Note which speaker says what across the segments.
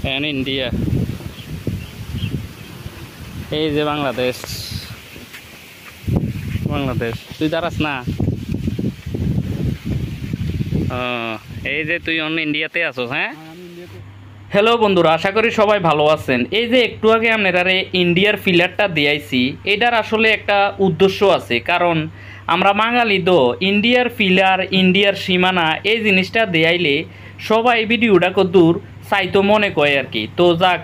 Speaker 1: and India. এই যে বাংলাদেশ, তুই দাঁড়াস না। এই যে তুই অন্য ইন্ডিয়াতে আছো। হ্যাঁ, হ্যালো বন্ধুরা, আশা করি সবাই ভালো আছেন। এই যে একটু আগে আপনারা ইন্ডিয়ার ফিলারটা দিয়েছি, এটার আসলে একটা উদ্দেশ্য আছে। কারণ আমরা বাঙালি তো ইন্ডিয়ার ফিলার, ইন্ডিয়ার সীমানা এই জিনিসটা দেয়াইলে সবাই ভিডিওটা কদ্দূর চাইতো মনে কয় আর কি। তো যাক,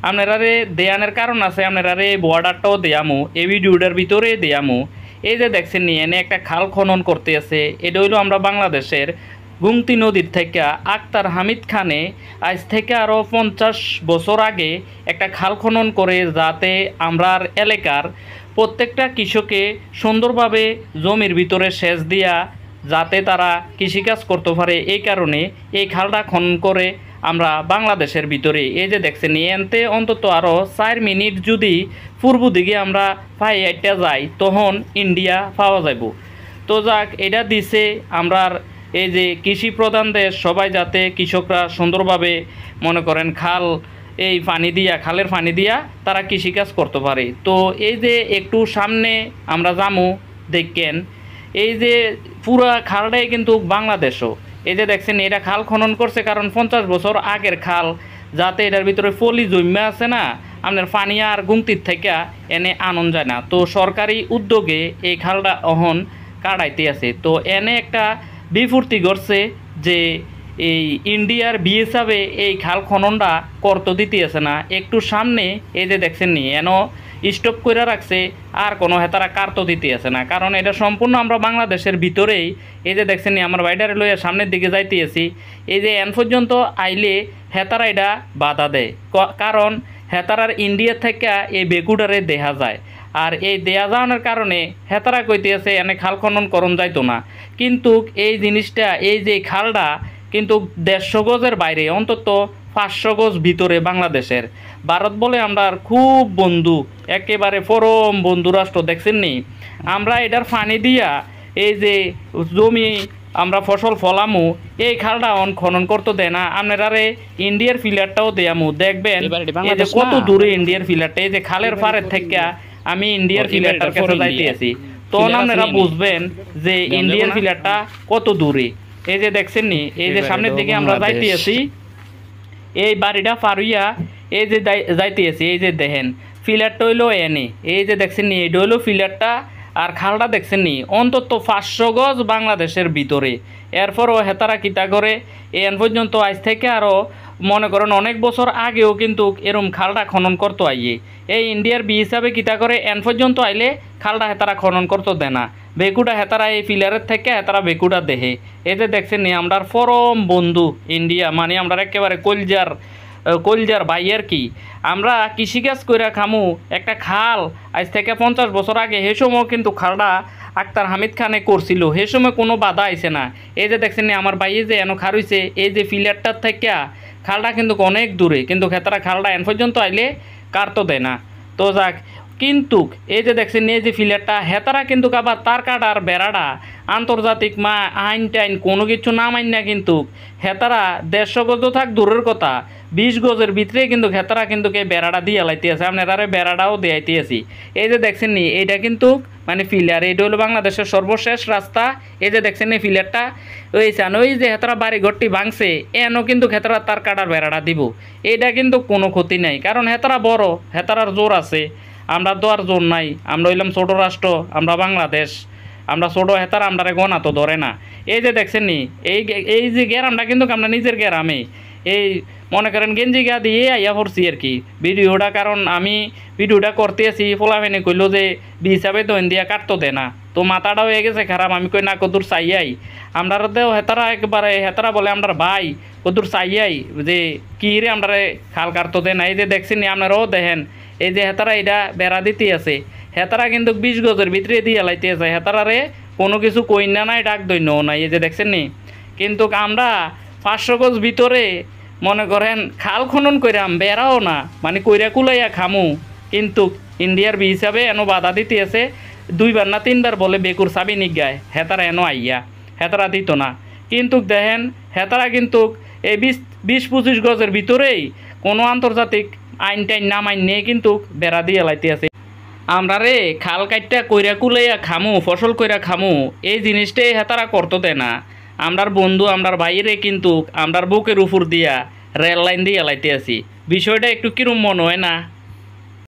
Speaker 1: আপনারা দেয়ানের কারণ আছে। আপনারা বর্ডারটাও দেয়ামু, এই ভিডিওটার ভিতরে দেয়ামু। এই যে দেখছেন নি, এনে একটা খাল খনন করতে আছে। এটা হইলো আমরা বাংলাদেশের গুমতি নদীর থেকে আক্তার হামিদ খানে আজ থেকে আরও 50 বছর আগে একটা খাল খনন করে, যাতে আমরার এলাকার প্রত্যেকটা কৃষকে সুন্দরভাবে জমির ভিতরে সেচ দিয়া যাতে তারা কৃষিকাজ করতে পারে, এই কারণে এই খালটা খনন করে আমরা বাংলাদেশের ভিতরে। এই যে দেখছেন, এনতে অন্তত আরও 4 মিনিট যদি পূর্ব দিকে আমরা পাই একটা যাই, তখন ইন্ডিয়া পাওয়া যাব। তো যাক, এটা দিছে আমরার এই যে কৃষি প্রধান দেশ, সবাই যাতে কৃষকরা সুন্দরভাবে মনে করেন খালের পানি দিয়া তারা কৃষিকাজ করতে পারে। তো এই যে একটু সামনে আমরা যামু, দেখেন এই যে পুরা খালটাই কিন্তু বাংলাদেশও। এই যে দেখছেন, এটা খাল খনন করছে কারণ 50 বছর আগের খাল, যাতে এটার ভিতরে পলি জমে আছে না, আপনার পানি আর গুমতির থেকে এনে আনন্দ যায় না। তো সরকারি উদ্যোগে এই খালটা অহন কাটাইতে আছে। তো এনে একটা বিফূর্তি করছে যে এই ইন্ডিয়ার হিসাবে এই খাল খননটা করতে দিতে আছে না। একটু সামনে এই যে দেখছেন নি, এনো স্টপ করে রাখছে, আর কোনো হেতারা কারতো দিতে আছে না। কারণ এটা সম্পূর্ণ আমরা বাংলাদেশের ভিতরেই। এই যে দেখছেন নি, আমার বাইডারে লইয়া সামনের দিকে যাইতে আছি। এই যে এন পর্যন্ত আইলে হেতারা এটা বাধা দেয়, কারণ হেতারার ইন্ডিয়া থেকে এই বেকুডারে দেখা যায়। আর এই দেয়া যাওয়ানোর কারণে হেতারা কইতে আছে এনে খাল খনন করণ যাইতো না। কিন্তু এই জিনিসটা, এই যে খালটা কিন্তু 150 গজের বাইরে, অন্তত 500 গজ ভিতরে বাংলাদেশের। ভারত বলে আমরা খুব বন্ধু, একেবারে পরম বন্ধু রাষ্ট্র। দেখছেন নি, আমরা এটার পানি দিয়া এই যে জমি আমরা ফসল ফলামু, এই খালটা খনন করতে দেয় না। আপনারা ইন্ডিয়ার ফিলারটাও দেয়ামু, দেখবেন এই যে কত দূরে ইন্ডিয়ার ফিলারটা। এই যে খালের পাড়ের থেকে আমি ইন্ডিয়ার ফিলারটার কাছে যাইতে আছি, তখন আপনারা বুঝবেন যে ইন্ডিয়ার ফিলারটা কত দূরে। এই যে দেখছেন নি, এই যে সামনের দিকে আমরা যাইতে আছি, এই বাড়িটা পারুইয়া এই যে যাইতে আছি। এই যে দেখেন ফিলারটা হইলো এনে, এই যে দেখছেন নি, এটা হইলো ফিলারটা। আর খালটা দেখছেন নি, অন্তত 500 গজ বাংলাদেশের ভিতরে। এরপরও হেতারা কিতা করে এন পর্যন্ত আজ থেকে আরও মনে করেন অনেক বছর আগেও কিন্তু এরম খালটা খনন করতে আইয়ে। এই ইন্ডিয়ার হিসাবে কিতা করে এন পর্যন্ত আইলে খালটা হেতারা খনন করতে দেয় না। বেকুটা হেতারা এই ফিলারের থেকে হেতারা বেকুটা দেহে। এই যে দেখছেন নি, আমরার পরম বন্ধু ইন্ডিয়া, মানে আমরা একেবারে কলজার ভাই আর কি। আমরা কৃষিকাজ করে খামু একটা খাল আজ থেকে 50 বছর আগে। সে সময় কিন্তু খালটা আক্তার হামিদ খানে করছিল, সে সময় কোনো বাধা আইছে না। এই যে দেখছেন আমার ভাই যে এনো খারইছে, এই যে ফিলারটার থেকে খালটা কিন্তু অনেক দূরে, কিন্তু খেতারা খালটা এন পর্যন্ত আইলে কাটতো দেয় না। তো যাক, কিন্তু এই যে দেখছেন এই যে ফিলারটা, হেতারা কিন্তু আবার তার কাটার বেড়াটা আন্তর্জাতিক আইন টাইন কোনো কিছু না মাইন না, কিন্তু হেতারা 150 গজ থাক দূরের কথা, 20 গজের ভিতরে কিন্তু হেতারা কিন্তু এই বেড়াটা দিয়ে লাইতে আছে। আপনারা বেড়াটাও দেয়াইতে আছি। এই যে দেখছেন নি, এইটা কিন্তু মানে ফিলার, এটা হলো বাংলাদেশের সর্বশেষ রাস্তা। এই যে দেখছেন এই ফিলারটা ওই যে হেতারা বাড়ি ঘরটি ভাঙছে, এনও কিন্তু হেতারা তার কাটার বেড়াটা দিব। এইটা কিন্তু কোনো ক্ষতি নাই, কারণ হেতারা বড়, হেতারার জোর আছে। আমরা তো আর জোর নাই, আমরা হইলাম ছোট রাষ্ট্র, আমরা বাংলাদেশ, আমরা ছোট হেতারা আমরা গনা তো ধরে না। এই যে দেখছেন নি, এই যে গ্যারামটা কিন্তু আমরা নিজের গ্যারামে এই মনে করেন গেঞ্জি গা দিয়ে আইয়া পড়ছি আর কি ভিডিওটা। কারণ আমি ভিডিওটা করতে আছি, পোলাফেনে কইলো যে হিসাবে তো ইন্ডিয়া কাটতো দে না। তো মাথাটা হয়ে গেছে খারাপ, আমি কই না কদূর চাইয়াই আমরা দেও হেতারা একবারে হেতারা বলে আমরা ভাই কদূর চাইয়াই যে কি রে আমরা খাল কাটতো দে না। এই যে দেখছেন নি, আপনারাও দেখেন এই যে হেতারা এটা বেড়া দিতে আছে, হেতারা কিন্তু 20 গজের ভিতরে দিয়ে লাইতে আছে। হেতারারে কোনো কিছু কইনা নাই, ডাক দৈন্য নাই। এই যে দেখছেন নি, কিন্তু আমরা 500 গজ ভিতরে মনে করেন খাল খনন কইরাম, বেড়াও না মানে কইরা কুলাইয়া খামু, কিন্তু ইন্ডিয়ার হিসাবে এনো বাধা দিতে আছে। 2বার না 3বার বলে বেকুর চাবি নিগায়, হেতারা এনো আইয়া, হেতারা দিত না। কিন্তু দেখেন হেতারা কিন্তু এই 20-25 গজের ভিতরেই কোনো আন্তর্জাতিক আইন টাইন না মাইনে কিন্তু বেড়া দিয়ে লাইতে আছে। আমরা রে খাল কাটটা কইরা কুলাইয়া খামু, ফসল কইরা খামু, এই জিনিসটাই হেতারা করতে দেয় না। আমরার বন্ধু আমরার বাইরে কিন্তু আমরার বুকের উপর দিয়া রেল লাইন দিয়ে লাইতে আছি। বিষয়টা একটু কিরম মনে হয় না?